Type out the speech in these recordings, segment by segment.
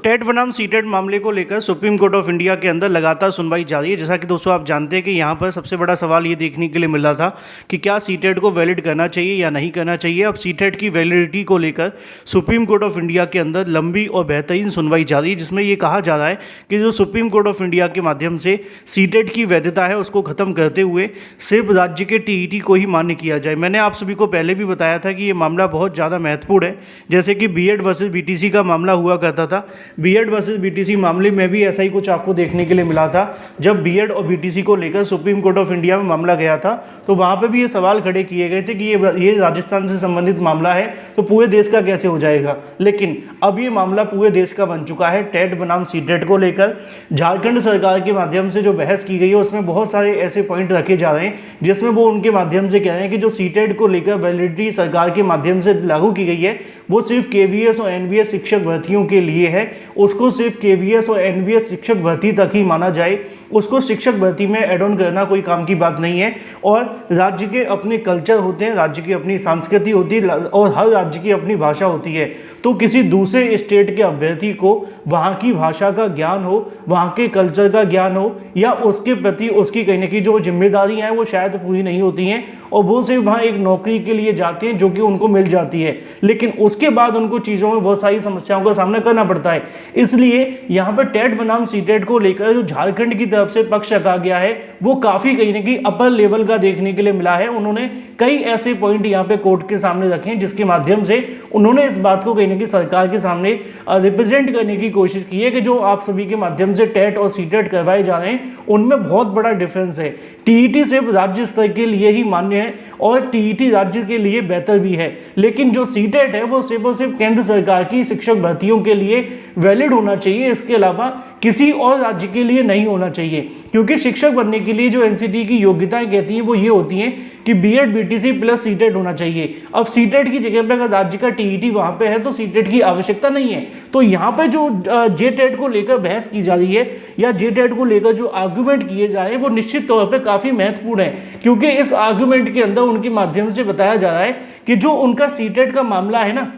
TET बनाम CTET मामले को लेकर सुप्रीम कोर्ट ऑफ इंडिया के अंदर लगातार सुनवाई जारी है। जैसा कि दोस्तों आप जानते हैं कि यहाँ पर सबसे बड़ा सवाल ये देखने के लिए मिल रहा था कि क्या सीटेट को वैलिड करना चाहिए या नहीं करना चाहिए। अब सीटेट की वैलिडिटी को लेकर सुप्रीम कोर्ट ऑफ इंडिया के अंदर लंबी और बेहतरीन सुनवाई जारी है, जिसमें ये कहा जा रहा है कि जो सुप्रीम कोर्ट ऑफ इंडिया के माध्यम से सीटेट की वैधता है उसको ख़त्म करते हुए सिर्फ राज्य के टीईटी को ही मान्य किया जाए। मैंने आप सभी को पहले भी बताया था कि ये मामला बहुत ज़्यादा महत्वपूर्ण है। जैसे कि बीएड वर्सेस बीटीसी का मामला हुआ करता था, बीएड वर्सेस बीटीसी मामले में भी ऐसा ही कुछ आपको देखने के लिए मिला था। जब बीएड और बीटीसी को लेकर सुप्रीम कोर्ट ऑफ इंडिया में मामला गया था तो वहाँ पे भी ये सवाल खड़े किए गए थे कि ये राजस्थान से संबंधित मामला है तो पूरे देश का कैसे हो जाएगा। लेकिन अब ये मामला पूरे देश का बन चुका है। टेट बनाम सीटेट को लेकर झारखंड सरकार के माध्यम से जो बहस की गई है उसमें बहुत सारे ऐसे पॉइंट रखे जा रहे हैं जिसमें वो उनके माध्यम से कह रहे हैं कि जो सीटेट को लेकर वैलिडिटी सरकार के माध्यम से लागू की गई है वो सिर्फ केवीएस और एनवीएस शिक्षक भर्तियों के लिए है। उसको सिर्फ केवीएस और एनवीएस शिक्षक भर्ती तक ही माना जाए, उसको शिक्षक भर्ती में एड ऑन करना कोई काम की बात नहीं है। और राज्य के अपने कल्चर होते हैं, राज्य की अपनी संस्कृति होती है और हर राज्य की अपनी भाषा होती है। तो किसी दूसरे स्टेट के अभ्यर्थी को वहाँ की भाषा का ज्ञान हो, वहाँ के कल्चर का ज्ञान हो या उसके प्रति उसकी कहीं ना कहीं जो जिम्मेदारियाँ हैं वो शायद पूरी नहीं होती हैं और वो सिर्फ वहाँ एक नौकरी के लिए जाते हैं जो कि उनको मिल जाती है, लेकिन उसके बाद उनको चीज़ों में बहुत सारी समस्याओं का सामना करना पड़ता है। इसलिए यहाँ पर टेट बनाम सीटेट को लेकर जो झारखंड की तरफ से पक्ष रखा गया है वो काफ़ी कहीं ना कहीं अपर लेवल का देखने के लिए मिला है। उन्होंने कई ऐसे पॉइंट यहाँ पे कोर्ट के सामने रखे हैं जिसके माध्यम से उन्होंने इस बात को कहीं ना कहीं सरकार के सामने रिप्रेजेंट करने की कोशिश की है कि जो आप सभी के माध्यम से टेट और सीटेट करवाए जा रहे हैं उनमें बहुत बड़ा डिफरेंस है। टीईटी सिर्फ राज्य स्तर के लिए ही मान्य है और टीईटी राज्य के लिए बेहतर भी है, लेकिन जो सीटेट है वो सिर्फ और सिर्फ केंद्र सरकार की शिक्षक भर्तियों के लिए वैलिड होना चाहिए, इसके अलावा किसी और राज्य के लिए नहीं होना चाहिए। क्योंकि शिक्षक बनने के लिए जो एनसीटी की योग्यताएं कहती हैं वो ये होती हैं कि बीएड बीटीसी प्लस सीटेट होना चाहिए। अब सीटेट की जगह पे अगर राज्य का टीईटी वहां पे है तो सीटेट की आवश्यकता नहीं है। तो यहाँ पे जो जेटेट को लेकर बहस की जा रही है या जेटेट को लेकर जो आर्गुमेंट किए जा रहे हैं वो निश्चित तौर पे काफी महत्वपूर्ण है, क्योंकि इस आर्गुमेंट के अंदर उनके माध्यम से बताया जा रहा है कि जो उनका सीटेट का मामला है ना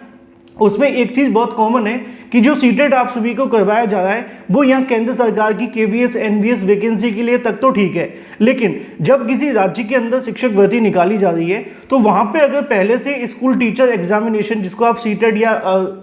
उसमें एक चीज बहुत कॉमन है कि जो सीटेट आप सभी को करवाया जा रहा है वो यहाँ केंद्र सरकार की केवीएस एनवीएस वैकेंसी के लिए तक तो ठीक है, लेकिन जब किसी राज्य के अंदर शिक्षक भर्ती निकाली जा रही है तो वहाँ पे अगर पहले से स्कूल टीचर एग्जामिनेशन, जिसको आप सीटेट या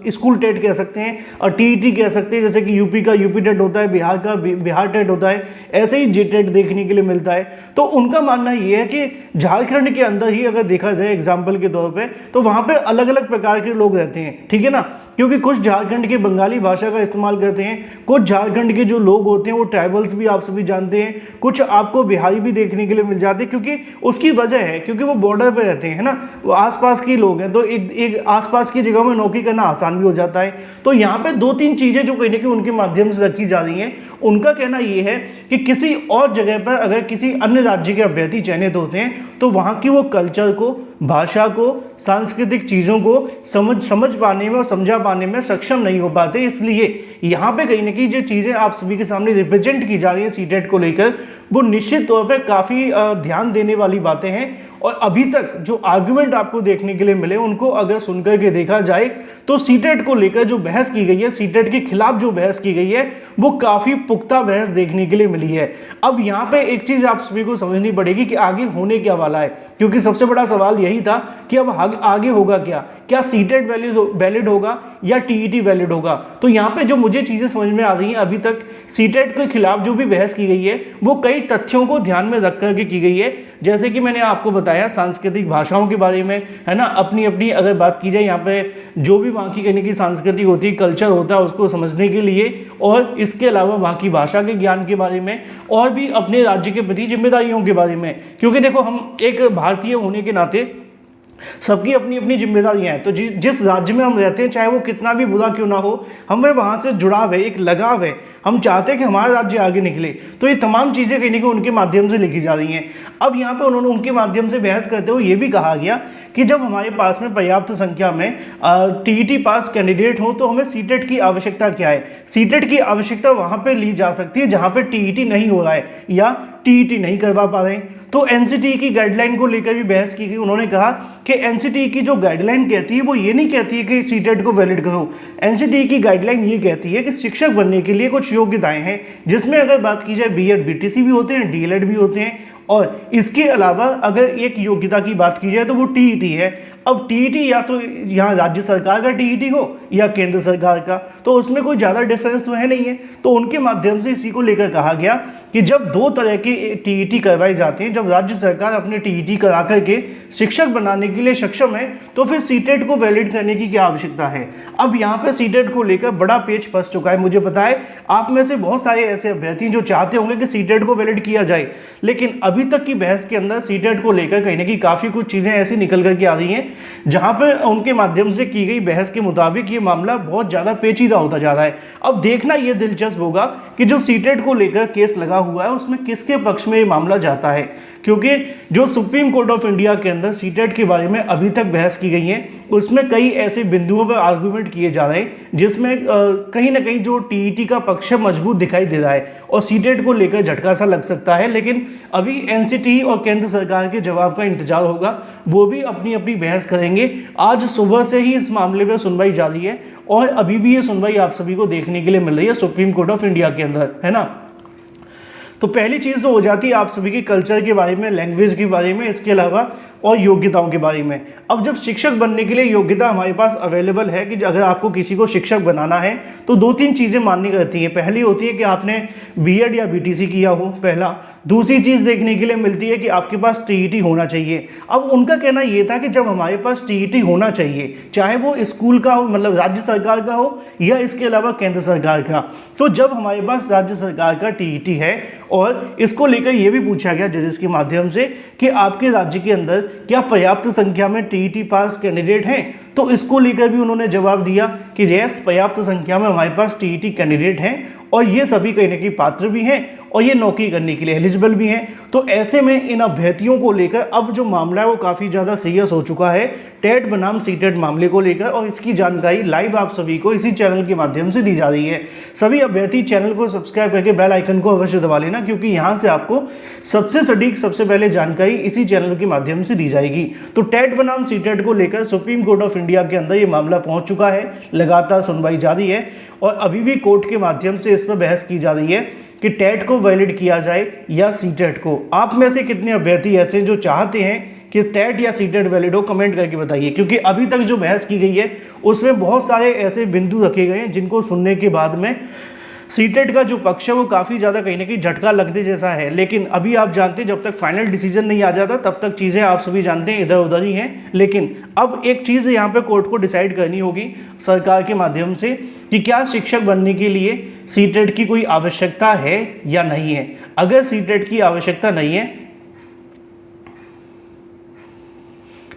स्कूल टेट कह सकते हैं और टीईटी कह सकते हैं, जैसे कि यूपी का यूपी टेट होता है, बिहार का बिहार टेट होता है, ऐसे ही जेटेट देखने के लिए मिलता है। तो उनका मानना ये है कि झारखंड के अंदर ही अगर देखा जाए एग्जाम्पल के तौर पर तो वहाँ पर अलग अलग प्रकार के लोग रहते हैं, ठीक है ना, क्योंकि कुछ झारखंड के बंगाली भाषा का इस्तेमाल करते हैं, कुछ झारखंड के जो लोग होते हैं वो ट्राइबल्स भी आप सभी जानते हैं, कुछ आपको बिहारी भी देखने के लिए मिल जाते हैं, क्योंकि उसकी वजह है क्योंकि वो बॉर्डर पे रहते हैं ना, वो आसपास के लोग हैं तो एक आसपास की जगह में नौकरी करना आसान भी हो जाता है। तो यहाँ पे दो तीन चीज़ें जो कहीं ना कहीं उनके माध्यम से रखी जा रही हैं, उनका कहना ये है कि किसी और जगह पर अगर किसी अन्य राज्य के अभ्यर्थी चयनित होते हैं तो वहाँ की वो कल्चर को, भाषा को, सांस्कृतिक चीज़ों को समझ पाने में और समझा पाने में सक्षम नहीं हो पाते। इसलिए यहाँ पे कहीं ना कहीं जो चीज़ें आप सभी के सामने रिप्रेजेंट की जा रही है सीटेट को लेकर वो निश्चित तौर पे काफ़ी ध्यान देने वाली बातें हैं। और अभी तक जो आर्गुमेंट आपको देखने के लिए मिले उनको अगर सुनकर के देखा जाए तो सीटेट को लेकर जो बहस की गई है, सीटेट के खिलाफ जो बहस की गई है वो काफ़ी पुख्ता बहस देखने के लिए मिली है। अब यहाँ पे एक चीज़ आप सभी को समझनी पड़ेगी कि आगे होने क्या वाला है, क्योंकि सबसे बड़ा सवाल यही था कि अब आगे होगा क्या सीटेट वैलिड होगा या टीईटी वैलिड होगा। तो यहाँ पे जो मुझे चीज़ें समझ में आ रही हैं अभी तक सीटेट के खिलाफ जो भी बहस की गई है वो कई तथ्यों को ध्यान में रख करके की गई है, जैसे कि मैंने आपको बताया सांस्कृतिक भाषाओं के बारे में, है ना, अपनी अपनी अगर बात की जाए यहाँ पे जो भी वहाँ की कहने की सांस्कृतिक होती है, कल्चर होता है उसको समझने के लिए, और इसके अलावा वहाँ की भाषा के ज्ञान के बारे में और भी अपने राज्य के प्रति जिम्मेदारियों के बारे में। क्योंकि देखो हम एक भारतीय होने के नाते सबकी अपनी अपनी जिम्मेदारियां हैं, तो जिस राज्य में हम रहते हैं चाहे वो कितना भी बुरा क्यों ना हो, हमें वहाँ से जुड़ाव है, एक लगाव है, हम चाहते हैं कि हमारा राज्य आगे निकले। तो ये तमाम चीज़ें कहीं ना कहीं उनके माध्यम से लिखी जा रही हैं। अब यहाँ पे उन्होंने उनके माध्यम से बहस करते हुए ये भी कहा गया कि जब हमारे पास में पर्याप्त संख्या में टीईटी पास कैंडिडेट हो तो हमें सीटेट की आवश्यकता क्या है। सीटेट की आवश्यकता वहाँ पर ली जा सकती है जहाँ पर टीईटी नहीं हो रहा है या टीईटी नहीं करवा पा रहे हैं। तो एनसीटीई की गाइडलाइन को लेकर भी बहस की गई। उन्होंने कहा कि एनसीटीई की जो गाइडलाइन कहती है वो ये नहीं कहती है कि सीटेट को वैलिड करो। एनसीटीई की गाइडलाइन ये कहती है कि शिक्षक बनने के लिए कुछ योग्यताएं हैं, जिसमें अगर बात की जाए बीएड बीटीसी भी होते हैं, डीएलएड भी होते हैं, और इसके अलावा अगर एक योग्यता की बात की जाए तो वो टीईटी है। अब टीईटी या तो यहाँ राज्य सरकार का टीईटी हो या केंद्र सरकार का, तो उसमें कोई ज़्यादा डिफरेंस तो है नहीं है। तो उनके माध्यम से इसी को लेकर कहा गया कि जब दो तरह के टीईटी करवाए जाते हैं, जब राज्य सरकार अपने टीईटी करा करके शिक्षक बनाने के लिए सक्षम है, तो फिर सीटेट को वैलिड करने की क्या आवश्यकता है। अब यहाँ पे सीटेट को लेकर बड़ा पेच फंस चुका है। मुझे पता है आप में से बहुत सारे ऐसे अभ्यर्थी जो चाहते होंगे कि सीटेट को वैलिड किया जाए, लेकिन अभी तक की बहस के अंदर सीटेट को लेकर कहीं ना कहीं काफ़ी कुछ चीज़ें ऐसी निकल करके आ रही हैं, जहाँ पर उनके माध्यम से की गई बहस के मुताबिक ये मामला बहुत ज़्यादा पेचीदा होता जा रहा है। अब देखना ये दिलचस्प होगा कि जो सीटेट को लेकर केस लगा हुआ है उसमें किसके पक्ष में ये मामला जाता है, क्योंकि जो सुप्रीम कोर्ट ऑफ इंडिया के अंदर सीटेट के बारे में अभी तक बहस की गई है उसमें कई ऐसे बिंदुओं पर आर्गूमेंट किए जा रहे हैं जिसमें कहीं ना कहीं जो टीईटी का पक्ष मजबूत दिखाई दे रहा है और सीटेट को लेकर झटका सा लग सकता है। लेकिन अभी एनसीटीई और केंद्र सरकार के जवाब का इंतजार होगा, वो भी अपनी अपनी बहस करेंगे। आज सुबह से ही इस मामले पर सुनवाई जारी है और अभी भी ये सुनवाई आप सभी को देखने के लिए मिल रही है सुप्रीम कोर्ट ऑफ इंडिया के अंदर, है ना। तो पहली चीज़ तो हो जाती है आप सभी की कल्चर के बारे में, लैंग्वेज के बारे में, इसके अलावा और योग्यताओं के बारे में। अब जब शिक्षक बनने के लिए योग्यता हमारे पास अवेलेबल है कि अगर आपको किसी को शिक्षक बनाना है तो दो तीन चीज़ें माननी रहती हैं। पहली होती है कि आपने बीएड या बीटीसी किया हो, पहला। दूसरी चीज़ देखने के लिए मिलती है कि आपके पास टीईटी होना चाहिए। अब उनका कहना ये था कि जब हमारे पास टीईटी होना चाहिए, चाहे वो स्कूल का हो, मतलब राज्य सरकार का हो, या इसके अलावा केंद्र सरकार का, तो जब हमारे पास राज्य सरकार का टीईटी है और इसको लेकर ये भी पूछा गया जजेस के माध्यम से कि आपके राज्य के अंदर क्या पर्याप्त संख्या में टीईटी पास कैंडिडेट हैं, तो इसको लेकर भी उन्होंने जवाब दिया कि यस, पर्याप्त संख्या में हमारे पास टीईटी कैंडिडेट हैं और ये सभी कहीं ना कहीं पात्र भी हैं और ये नौकरी करने के लिए एलिजिबल भी हैं। तो ऐसे में इन अभ्यर्थियों को लेकर अब जो मामला है वो काफ़ी ज़्यादा सीरियस हो चुका है टेट बनाम सीटेट मामले को लेकर, और इसकी जानकारी लाइव आप सभी को इसी चैनल के माध्यम से दी जा रही है। सभी अभ्यर्थी चैनल को सब्सक्राइब करके बेल आइकन को अवश्य दबा लेना, क्योंकि यहाँ से आपको सबसे सटीक, सबसे पहले जानकारी इसी चैनल के माध्यम से दी जाएगी। तो टेट बनाम सीटेट को लेकर सुप्रीम कोर्ट ऑफ इंडिया के अंदर ये मामला पहुँच चुका है, लगातार सुनवाई जारी है और अभी भी कोर्ट के माध्यम से इस पर बहस की जा रही है कि टेट को वैलिड किया जाए या सीटेट को। आप में से कितने अभ्यर्थी ऐसे जो चाहते हैं कि टेट या सीटेट वैलिड हो, कमेंट करके बताइए, क्योंकि अभी तक जो बहस की गई है उसमें बहुत सारे ऐसे बिंदु रखे गए हैं जिनको सुनने के बाद में सीटेट का जो पक्ष है वो काफ़ी ज़्यादा कहीं ना कहीं झटका लगने जैसा है। लेकिन अभी आप जानते हैं जब तक फाइनल डिसीजन नहीं आ जाता तब तक चीज़ें आप सभी जानते हैं इधर उधर ही हैं। लेकिन अब एक चीज़ यहाँ पे कोर्ट को डिसाइड करनी होगी सरकार के माध्यम से कि क्या शिक्षक बनने के लिए सीटेट की कोई आवश्यकता है या नहीं है। अगर सीटेट की आवश्यकता नहीं है,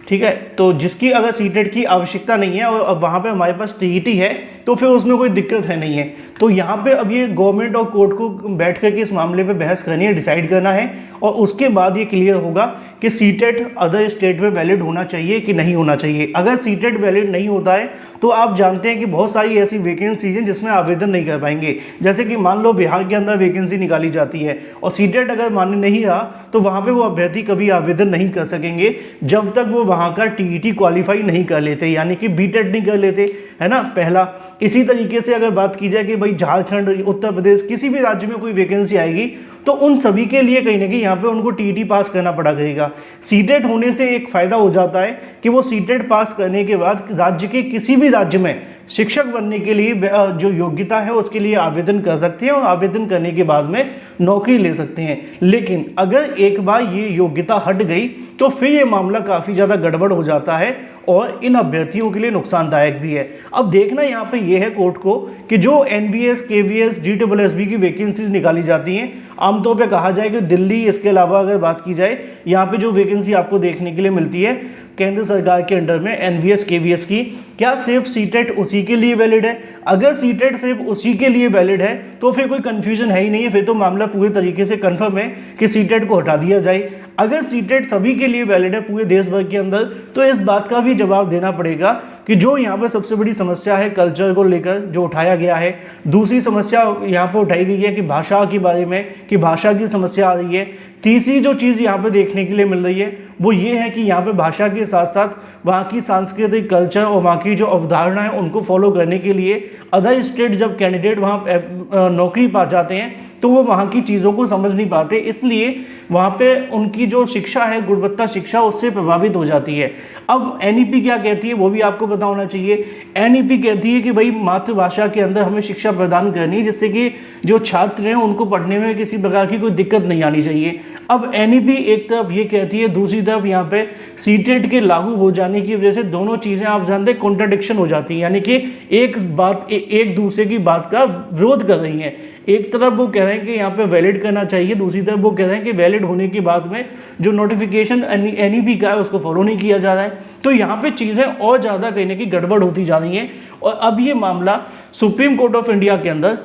ठीक है, तो जिसकी अगर सीटेट की आवश्यकता नहीं है और वहाँ पे हमारे पास टीईटी है तो फिर उसमें कोई दिक्कत है नहीं है। तो यहाँ पे अब ये गवर्नमेंट और कोर्ट को बैठ करके इस मामले पे बहस करनी है, डिसाइड करना है, और उसके बाद ये क्लियर होगा कि सीटेट अदर स्टेट में वैलिड होना चाहिए कि नहीं होना चाहिए। अगर सीटेट वैलिड नहीं होता है तो आप जानते हैं कि बहुत सारी ऐसी वैकेंसीज हैं जिसमें आवेदन नहीं कर पाएंगे। जैसे कि मान लो बिहार के अंदर वैकेंसी निकाली जाती है और सीटेट अगर मान्य नहीं रहा तो वहाँ पे वो अभ्यर्थी कभी आवेदन नहीं कर सकेंगे जब तक वो वहाँ का टीईटी क्वालिफाई नहीं कर लेते, यानी कि बीटेट नहीं कर लेते, है ना, पहला। इसी तरीके से अगर बात की जाए कि भाई झारखंड, उत्तर प्रदेश, किसी भी राज्य में कोई वैकेंसी आएगी तो उन सभी के लिए कहीं ना कहीं यहाँ पे उनको टीईटी पास करना पड़ा करेगा। सीटेट होने से एक फ़ायदा हो जाता है कि वो सीटेट पास करने के बाद राज्य के किसी भी राज्य में शिक्षक बनने के लिए जो योग्यता है उसके लिए आवेदन कर सकते हैं और आवेदन करने के बाद में नौकरी ले सकते हैं। लेकिन अगर एक बार ये योग्यता हट गई तो फिर ये मामला काफ़ी ज़्यादा गड़बड़ हो जाता है और इन अभ्यर्थियों के लिए नुकसानदायक भी है। अब देखना यहाँ पे ये है कोर्ट को कि जो एनवीएस, केवीएस, डीएसएसबी की वैकेंसीज निकाली जाती हैं, आमतौर पे कहा जाए कि दिल्ली, इसके अलावा अगर बात की जाए यहाँ पे जो वैकेंसी आपको देखने के लिए मिलती है केंद्र सरकार के अंडर में एनवीएस केवीएस की, क्या सिर्फ सीटेट उसी के लिए वैलिड है? अगर सीटेट सिर्फ उसी के लिए वैलिड है तो फिर कोई कंफ्यूजन है ही नहीं है, फिर तो मामला पूरे तरीके से कंफर्म है कि सीटेट को हटा दिया जाए। अगर सीटेट सभी के लिए वैलिड है पूरे देश भर के अंदर, तो इस बात का भी जवाब देना पड़ेगा कि जो यहाँ पर सबसे बड़ी समस्या है कल्चर को लेकर जो उठाया गया है, दूसरी समस्या यहाँ पर उठाई गई है कि भाषा के बारे में, कि भाषा की समस्या आ रही है, तीसरी जो चीज़ यहाँ पे देखने के लिए मिल रही है वो ये है कि यहाँ पे भाषा के साथ साथ वहाँ की सांस्कृतिक कल्चर और वहाँ की जो अवधारणा है उनको फॉलो करने के लिए अदर स्टेट जब कैंडिडेट वहाँ नौकरी पा जाते हैं तो वो वहाँ की चीज़ों को समझ नहीं पाते, इसलिए वहाँ पे उनकी जो शिक्षा है, गुणवत्ता शिक्षा, उससे प्रभावित हो जाती है। अब एनईपी क्या कहती है वो भी आपको पता होना चाहिए। एनईपी कहती है कि भाई मातृभाषा के अंदर हमें शिक्षा प्रदान करनी है जिससे कि जो छात्र हैं उनको पढ़ने में किसी प्रकार की कोई दिक्कत नहीं आनी चाहिए। अब एनईपी एक तरफ ये कहती है, दूसरी तरफ यहाँ पे सीटेट के लागू हो जाने की वजह से दोनों चीज़ें आप जानते हैं कॉन्ट्राडिक्शन हो जाती है, यानी कि एक बात एक दूसरे की बात का विरोध कर रही है। एक तरफ वो कह रहे हैं कि यहाँ पे वैलिड करना चाहिए, दूसरी तरफ वो कह रहे हैं कि वैलिड होने के बाद में जो नोटिफिकेशन एनईपी का है उसको फॉलो नहीं किया जा रहा है। तो यहाँ पे चीज़ें और ज़्यादा कहीं ना कहीं गड़बड़ होती जा रही हैं। और अब ये मामला सुप्रीम कोर्ट ऑफ इंडिया के अंदर,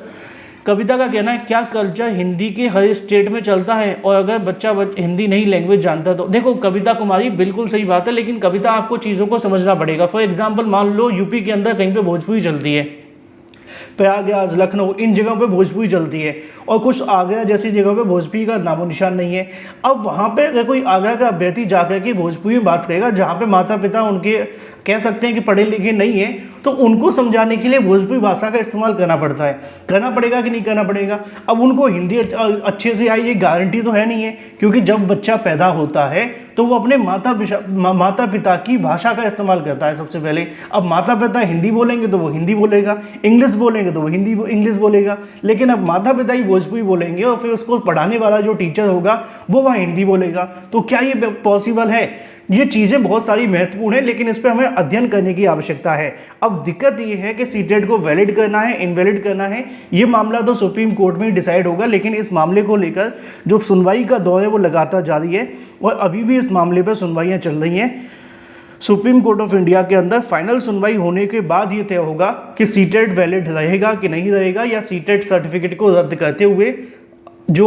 कविता का कहना है क्या कल्चर हिंदी के हर स्टेट में चलता है और अगर बच्चा हिंदी नहीं लैंग्वेज जानता तो? देखो कविता कुमारी बिल्कुल सही बात है, लेकिन कविता आपको चीज़ों को समझना पड़ेगा। फॉर एग्जाम्पल मान लो यूपी के अंदर कहीं पे भोजपुरी चलती है, प्रयागराज, लखनऊ, इन जगहों पे भोजपुरी चलती है और कुछ आगरा जैसी जगहों पे भोजपुरी का नामो निशान नहीं है। अब वहाँ पे अगर कोई आगरा का अभ्यर्थी जाकर के भोजपुरी में बात करेगा जहाँ पे माता पिता उनके कह सकते हैं कि पढ़े लिखे नहीं है, तो उनको समझाने के लिए भोजपुरी भाषा का इस्तेमाल करना पड़ता है। करना पड़ेगा कि नहीं करना पड़ेगा? अब उनको हिंदी अच्छे से आई ये गारंटी तो है नहीं है, क्योंकि जब बच्चा पैदा होता है तो वो अपने माता पिता की भाषा का इस्तेमाल करता है सबसे पहले। अब माता पिता हिंदी बोलेंगे तो वो हिंदी बोलेगा, इंग्लिश बोलेंगे तो वो इंग्लिश बोलेगा, लेकिन अब माता पिता ही भोजपुरी बोलेंगे और फिर उसको पढ़ाने वाला जो टीचर होगा वो वहाँ हिंदी बोलेगा। तो क्या ये पॉसिबल है? ये चीज़ें बहुत सारी महत्वपूर्ण है, लेकिन इस पर हमें अध्ययन करने की आवश्यकता है। अब दिक्कत ये है कि सीटेट को वैलिड करना है, इनवैलिड करना है, ये मामला तो सुप्रीम कोर्ट में ही डिसाइड होगा, लेकिन इस मामले को लेकर जो सुनवाई का दौर है वो लगातार जारी है और अभी भी इस मामले पर सुनवाइयाँ चल रही हैं। सुप्रीम कोर्ट ऑफ इंडिया के अंदर फाइनल सुनवाई होने के बाद ये तय होगा कि सीटेट वैलिड रहेगा कि नहीं रहेगा, या सीटेट सर्टिफिकेट को रद्द करते हुए जो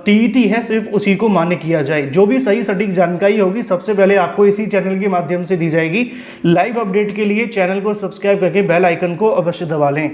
टीईटी है सिर्फ उसी को मान्य किया जाए। जो भी सही सटीक जानकारी होगी सबसे पहले आपको इसी चैनल के माध्यम से दी जाएगी। लाइव अपडेट के लिए चैनल को सब्सक्राइब करके बेल आइकन को अवश्य दबा लें।